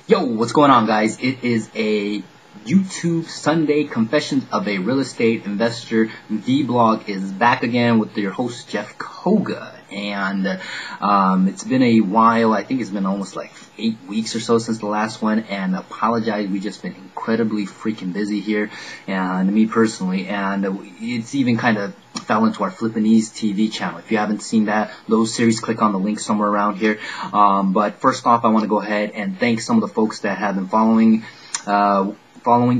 Yo, what's going on, guys? It is a YouTube Sunday Confessions of a Real Estate Investor. Vlog is back again with your host, Jeff Koga. And it's been a while. I think it's been almost like 8 weeks or so since the last one. And apologize, we just been incredibly freaking busy here, and me personally. And it's even kind of fell into our Flippinese TV channel. If you haven't seen that, those series, click on the link somewhere around here. But first off, I want to go ahead and thank some of the folks that have been following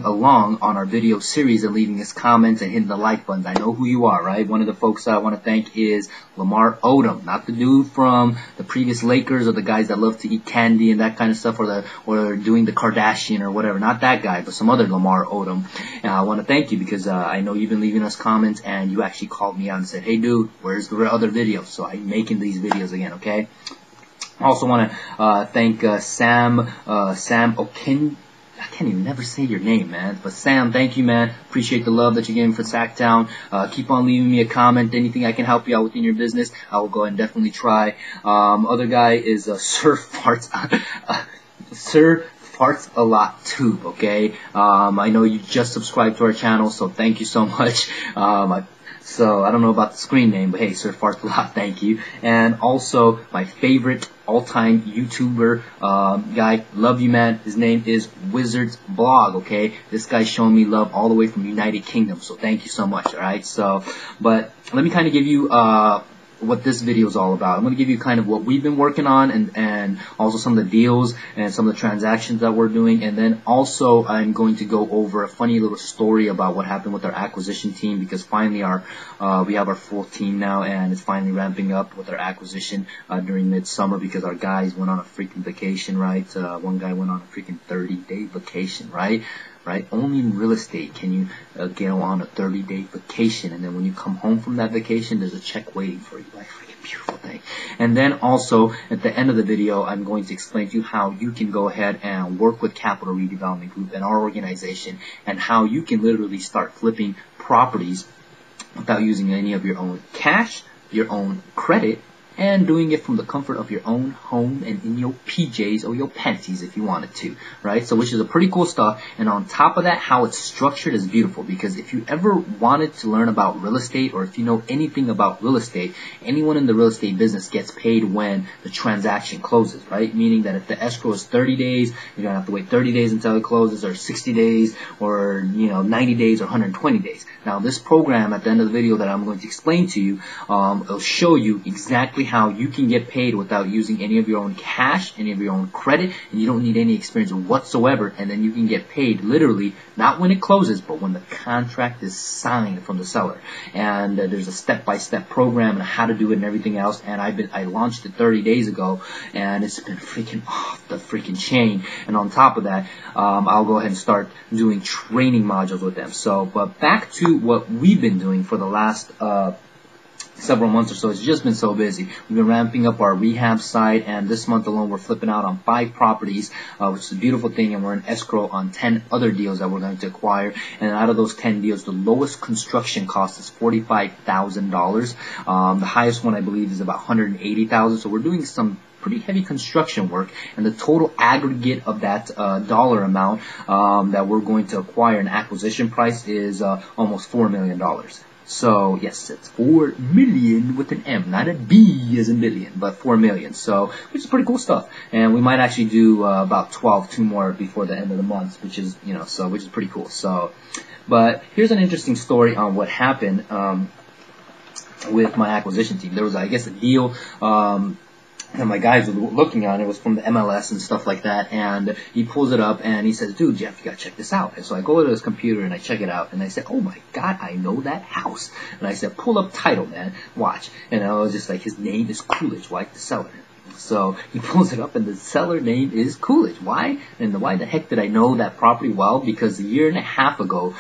along on our video series and leaving us comments and hitting the like buttons. I know who you are, right? One of the folks I want to thank is Lamar Odom, not the dude from the previous Lakers or the guys that love to eat candy and that kind of stuff, or doing the Kardashian or whatever. Not that guy, but some other Lamar Odom. And I want to thank you because I know you've been leaving us comments, and you actually called me out and said, "Hey, dude, where's the other videos?" So I'm making these videos again, okay? I also want to thank Sam Okin. I can't even never say your name, man. But Sam, thank you, man. Appreciate the love that you're giving for Sacktown. Keep on leaving me a comment. Anything I can help you out with in your business, I will go and definitely try. Other guy is Sir Farts. Sir Farts a Lot Tube, okay? I know you just subscribed to our channel, so thank you so much. So I don't know about the screen name, but hey, Sir Farts a Lot, thank you. And also my favorite all-time YouTuber guy, love you, man. His name is Wizards Blog, okay? This guy's showing me love all the way from United Kingdom, so thank you so much, alright? So, but let me kind of give you what this video is all about. I'm going to give you kind of what we've been working on, and also some of the deals and some of the transactions that we're doing, and then also I'm going to go over a funny little story about what happened with our acquisition team, because finally we have our full team now, and it's finally ramping up with our acquisition during midsummer, because our guys went on a freaking vacation, right? One guy went on a freaking 30-day vacation, right? Only in real estate can you go on a 30-day vacation, and then when you come home from that vacation, there's a check waiting for you. Like, freaking beautiful thing. And then also at the end of the video, I'm going to explain to you how you can go ahead and work with Capital Redevelopment Group and our organization, and how you can literally start flipping properties without using any of your own cash, your own credit, and doing it from the comfort of your own home and in your PJs or your panties if you wanted to, right? So which is a pretty cool stuff. And on top of that, how it's structured is beautiful, because if you ever wanted to learn about real estate, or if you know anything about real estate, anyone in the real estate business gets paid when the transaction closes, right? Meaning that if the escrow is 30 days, you're going to have to wait 30 days until it closes, or 60 days, or 90 days, or 120 days. Now this program at the end of the video that I'm going to explain to you, it'll show you exactly how you can get paid without using any of your own cash, any of your own credit, and you don't need any experience whatsoever, and then you can get paid literally not when it closes, but when the contract is signed from the seller. And there's a step-by-step program and how to do it and everything else, and I launched it 30 days ago, and it's been freaking off the freaking chain. And on top of that, I'll go ahead and start doing training modules with them. So, but back to what we've been doing for the last several months or so. It's just been so busy. We've been ramping up our rehab side, and this month alone we're flipping out on 5 properties, which is a beautiful thing, and we're in escrow on 10 other deals that we're going to acquire. And out of those 10 deals, the lowest construction cost is $45,000. The highest one, I believe, is about $180,000. So we're doing some pretty heavy construction work, and the total aggregate of that dollar amount that we're going to acquire, an acquisition price, is almost $4 million. So, yes, it's 4 million with an M, not a B as in million, but 4 million. So, which is pretty cool stuff. And we might actually do about 2 more before the end of the month, which is, which is pretty cool. So, but here's an interesting story on what happened with my acquisition team. There was, I guess, a deal and my guys were looking on it. It was from the MLS and stuff like that, and he pulls it up and he says, "Dude, Jeff, you gotta check this out." And so I go to his computer and I check it out, and I said, "Oh my God, I know that house." And I said, "Pull up title, man, watch." And I was just like, his name is Coolidge, like the seller. So he pulls it up, and the seller name is Coolidge. Why? And why the heck did I know that property well? Because a year and a half ago,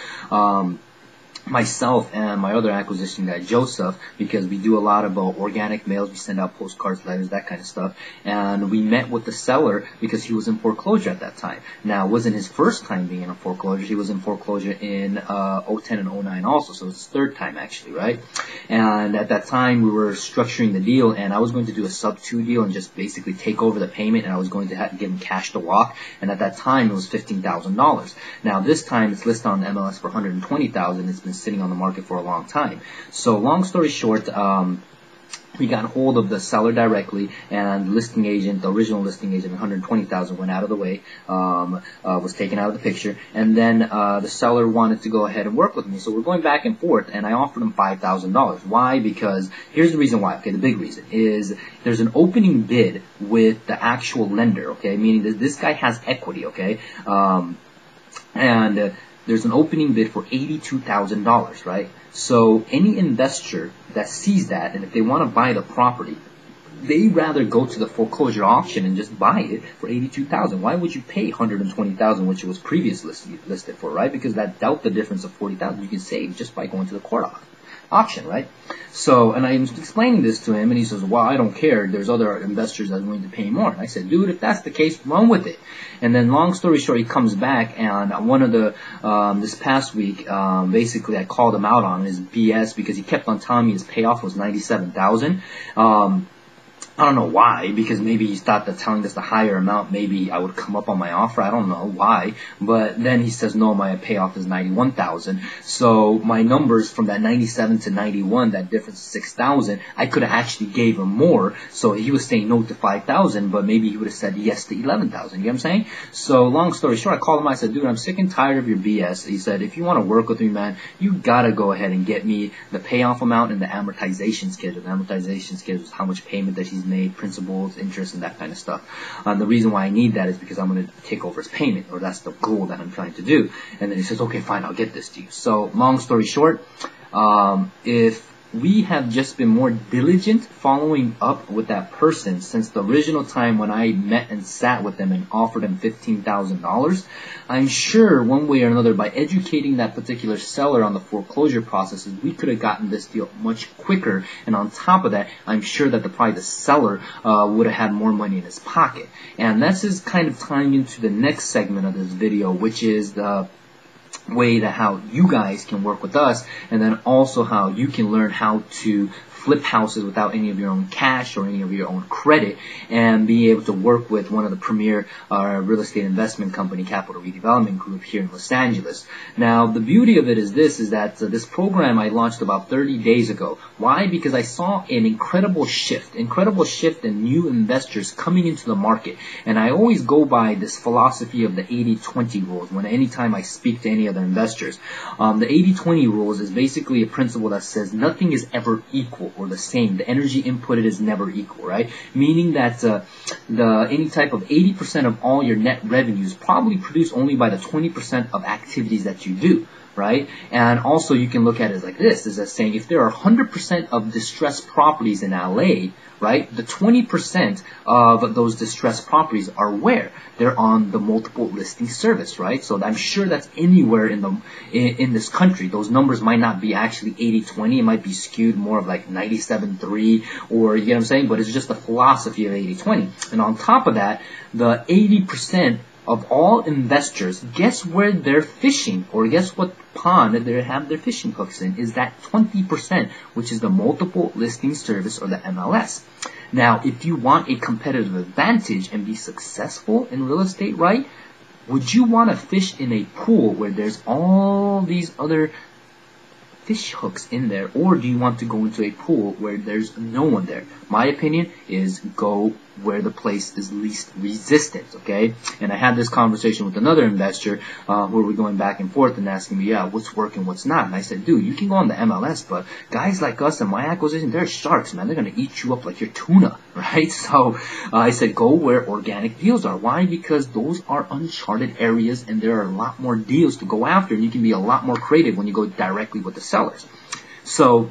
myself and my other acquisition guy, Joseph, because we do a lot about organic mails. We send out postcards, letters, that kind of stuff. And we met with the seller because he was in foreclosure at that time. Now, it wasn't his first time being in a foreclosure. He was in foreclosure in 2010 and 2009 also, so it's his third time actually, right? And at that time, we were structuring the deal, and I was going to do a sub-2 deal and just basically take over the payment, and I was going to give him cash to walk. And at that time, it was $15,000. Now, this time, it's listed on MLS for $120,000. It's been sitting on the market for a long time. So long story short, we got hold of the seller directly, and listing agent, the original listing agent, $120,000 went out of the way, was taken out of the picture, and then the seller wanted to go ahead and work with me. So we're going back and forth, and I offered him $5,000. Why? Because here's the reason why. Okay, the big reason is there's an opening bid with the actual lender. Okay, meaning that this guy has equity. Okay, there's an opening bid for $82,000, right? So any investor that sees that, and if they want to buy the property, they rather go to the foreclosure auction and just buy it for $82,000. Why would you pay $120,000, which it was previously listed for, right? Because that delta difference of $40,000 you can save just by going to the court auction, right? So, and I'm explaining this to him, and he says, well, I don't care. There's other investors that are willing to pay more. And I said, dude, if that's the case, run with it. And then long story short, he comes back, and one of the, this past week, basically I called him out on his BS because he kept on telling me his payoff was $97,000. I don't know why, because maybe he thought that telling us the higher amount, maybe I would come up on my offer. I don't know why. But then he says, no, my payoff is $91,000. So my numbers from that 97 to 91, that difference is $6,000. I could have actually gave him more. So he was saying no to $5,000, but maybe he would have said yes to $11,000. You know what I'm saying? So long story short, I called him. I said, dude, I'm sick and tired of your BS. He said, if you want to work with me, man, you got to go ahead and get me the payoff amount and the amortization schedule. The amortization schedule is how much payment that he's made, principals, interest, and that kind of stuff. The reason why I need that is because I'm going to take over his payment, or that's the goal that I'm trying to do. And then he says, okay, fine, I'll get this to you. So long story short, if we have just been more diligent following up with that person since the original time when I met and sat with them and offered them $15,000, I'm sure one way or another by educating that particular seller on the foreclosure processes, we could have gotten this deal much quicker. And on top of that, I'm sure that probably the seller would have had more money in his pocket. And this is kind of tying into the next segment of this video, which is the way that how you guys can work with us, and then also how you can learn how to flip houses without any of your own cash or any of your own credit, and be able to work with one of the premier real estate investment company, Capital Redevelopment Group, here in Los Angeles. Now, the beauty of it is this, is that this program I launched about 30 days ago. Why? Because I saw an incredible shift in new investors coming into the market. And I always go by this philosophy of the 80-20 rules when anytime I speak to any other investors. The 80-20 rules is basically a principle that says nothing is ever equal or the same. The energy inputted is never equal, right? Meaning that any type of 80% of all your net revenues probably produced only by the 20% of activities that you do, right? And also you can look at it like this, is that saying if there are 100% of distressed properties in LA, right, the 20% of those distressed properties are where? They're on the multiple listing service, right? So I'm sure that's anywhere in this country. Those numbers might not be actually 80-20. It might be skewed more of like 97-3, or you get what I'm saying? But it's just the philosophy of 80-20. And on top of that, the 80% of all investors, guess where they're fishing, or guess what pond that they have their fishing hooks in, is that 20%, which is the multiple listing service, or the MLS. Now, if you want a competitive advantage and be successful in real estate, right, would you want to fish in a pool where there's all these other fish hooks in there, or do you want to go into a pool where there's no one there? My opinion is go where the place is least resistant, okay? And I had this conversation with another investor where we're going back and forth and asking me, yeah, what's working, what's not? And I said, dude, you can go on the MLS, but guys like us and my acquisition, they're sharks, man. They're going to eat you up like your tuna, right? So I said, go where organic deals are. Why? Because those are uncharted areas and there are a lot more deals to go after, and you can be a lot more creative when you go directly with the sellers. So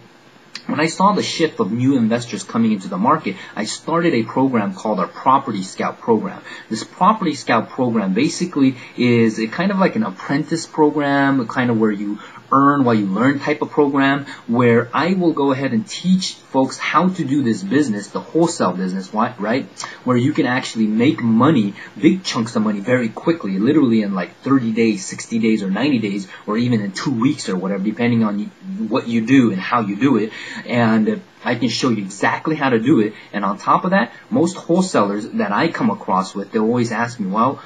when I saw the shift of new investors coming into the market, I started a program called our Property Scout program. This Property Scout program basically is a kind of like an apprentice program, kind of where you earn while you learn type of program, where I will go ahead and teach folks how to do this business, the wholesale business, right? Where you can actually make money, big chunks of money very quickly, literally in like 30 days, 60 days, or 90 days, or even in 2 weeks or whatever, depending on what you do and how you do it. And I can show you exactly how to do it. And on top of that, most wholesalers that I come across with, they'll always ask me, well,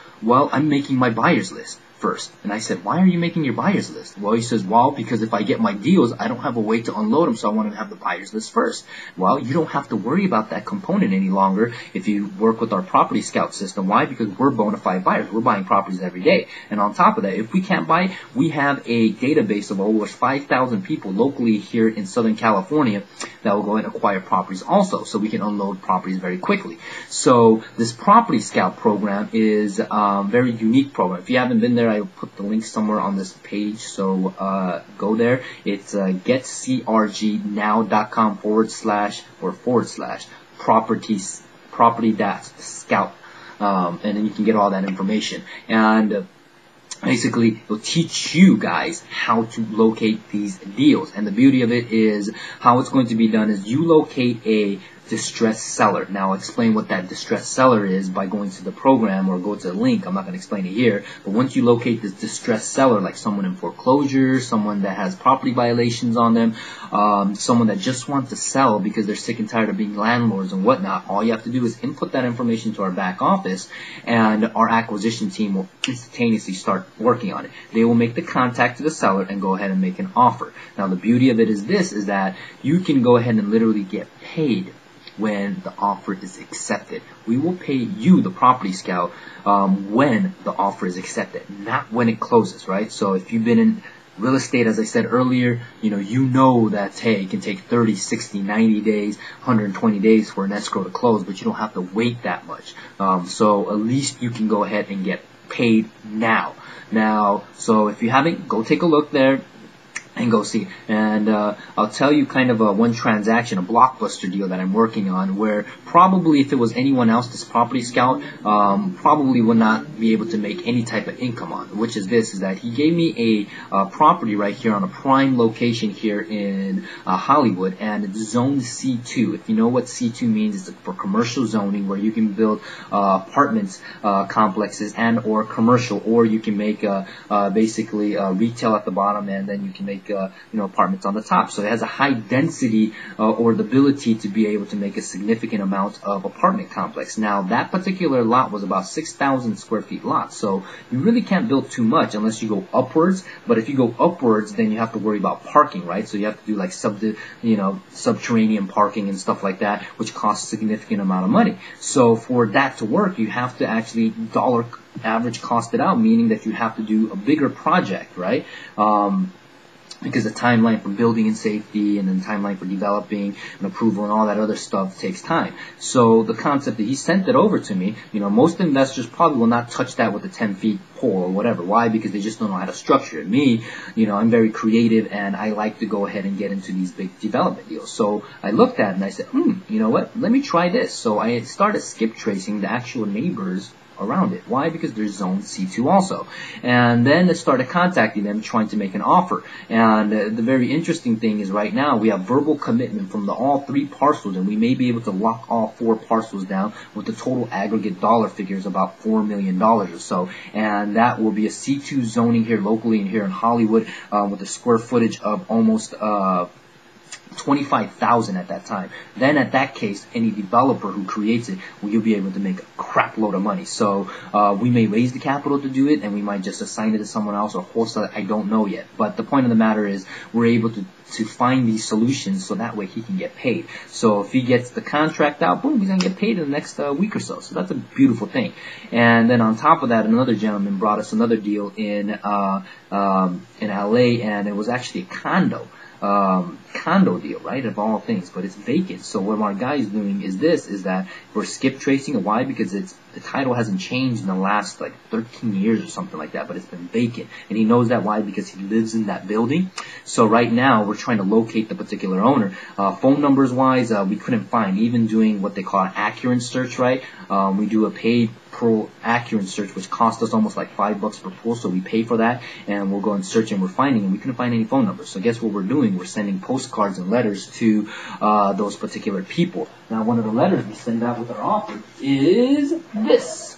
I'm making my buyer's list first. And I said, why are you making your buyer's list? Well, he says, well, because if I get my deals, I don't have a way to unload them, so I want to have the buyer's list first. Well, you don't have to worry about that component any longer if you work with our property scout system. Why? Because we're bona fide buyers. We're buying properties every day. And on top of that, if we can't buy, we have a database of over 5,000 people locally here in Southern California that will go and acquire properties also, so we can unload properties very quickly. So this property scout program is a very unique program. If you haven't been there, I'll put the link somewhere on this page, so go there. It's getcoreg.com/property-scout, and then you can get all that information. And basically, it'll teach you guys how to locate these deals. And the beauty of it is how it's going to be done is you locate a distressed seller. Now, I'll explain what that distressed seller is by going to the program or go to the link. I'm not going to explain it here. But once you locate this distressed seller, like someone in foreclosure, someone that has property violations on them, someone that just wants to sell because they're sick and tired of being landlords and whatnot, all you have to do is input that information to our back office, and our acquisition team will instantaneously start working on it. They will make the contact to the seller and go ahead and make an offer. Now, the beauty of it is this, is that you can go ahead and literally get paid when the offer is accepted. We will pay you, the property scout, when the offer is accepted, not when it closes, right? So if you've been in real estate, as I said earlier, you know that, hey, it can take 30, 60, 90 days, 120 days for an escrow to close, but you don't have to wait that much. So at least you can go ahead and get paid now. So if you haven't, go take a look there and go see. And I'll tell you kind of one transaction, a blockbuster deal that I'm working on, where probably if it was anyone else, this property scout probably would not be able to make any type of income on, which is this, is that he gave me a property right here on a prime location here in Hollywood, and it's zone C2. If you know what C2 means, it's for commercial zoning, where you can build apartments complexes and or commercial, or you can make basically retail at the bottom, and then you can make apartments on the top. So it has a high density or the ability to be able to make a significant amount of apartment complex. Now, that particular lot was about 6,000 square feet lot, so you really can't build too much unless you go upwards. But if you go upwards, then you have to worry about parking, right? So you have to do like subterranean parking and stuff like that, which costs a significant amount of money. So for that to work, you have to actually dollar average cost it out, meaning that you have to do a bigger project, right? Because the timeline for building and safety, and then timeline for developing and approval and all that other stuff takes time. So the concept that he sent it over to me, most investors probably will not touch that with a 10-feet pole or whatever. Why? Because they just don't know how to structure it. Me, I'm very creative, and I like to go ahead and get into these big development deals. So I looked at it and I said, you know what? Let me try this. So I started skip tracing the actual neighbors around it. Why? Because there's zone C2 also. And then I started contacting them, trying to make an offer. And the very interesting thing is right now we have verbal commitment from all 3 parcels, and we may be able to lock all 4 parcels down with the total aggregate dollar figures about $4 million or so. And that will be a C2 zoning here locally and here in Hollywood with a square footage of almost 25,000 at that time. Then at that case, any developer who creates it, you'll be able to make a crap load of money. So we may raise the capital to do it, and we might just assign it to someone else or wholesale it. I don't know yet. But the point of the matter is we're able to find these solutions so that way he can get paid. So if he gets the contract out, boom, he's going to get paid in the next week or so. So that's a beautiful thing. And then on top of that, another gentleman brought us another deal in LA, and it was actually a condo deal, right, of all things, but it's vacant. So what our guy is doing is that we're skip tracing it. Why? Because the title hasn't changed in the last like 13 years or something like that, but it's been vacant. And he knows that. Why? Because he lives in that building. So right now we're trying to locate the particular owner. Phone numbers wise, we couldn't find, even doing what they call an accurate search, right? We do a paid accurate search, which cost us almost like $5 per pull, so we pay for that, and we'll go and search, and we're finding, and we couldn't find any phone numbers. So guess what we're doing? We're sending postcards and letters to those particular people. Now, one of the letters we send out with our offer is this.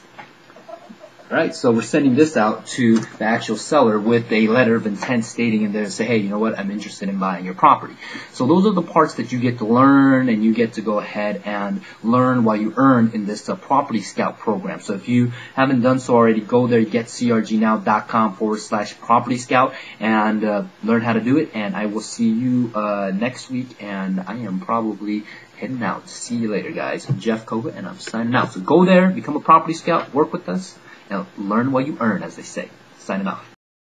Alright, so we're sending this out to the actual seller with a letter of intent stating in there to say, hey, you know what, I'm interested in buying your property. So those are the parts that you get to learn, and you get to go ahead and learn while you earn in this Property Scout program. So if you haven't done so already, go there, getcrgnow.com/Property Scout, and learn how to do it. And I will see you next week, and I am probably heading out. See you later, guys. I'm Jeff Koga, and I'm signing out. So go there, become a Property Scout, work with us, and learn while you earn, as they say. Signing off.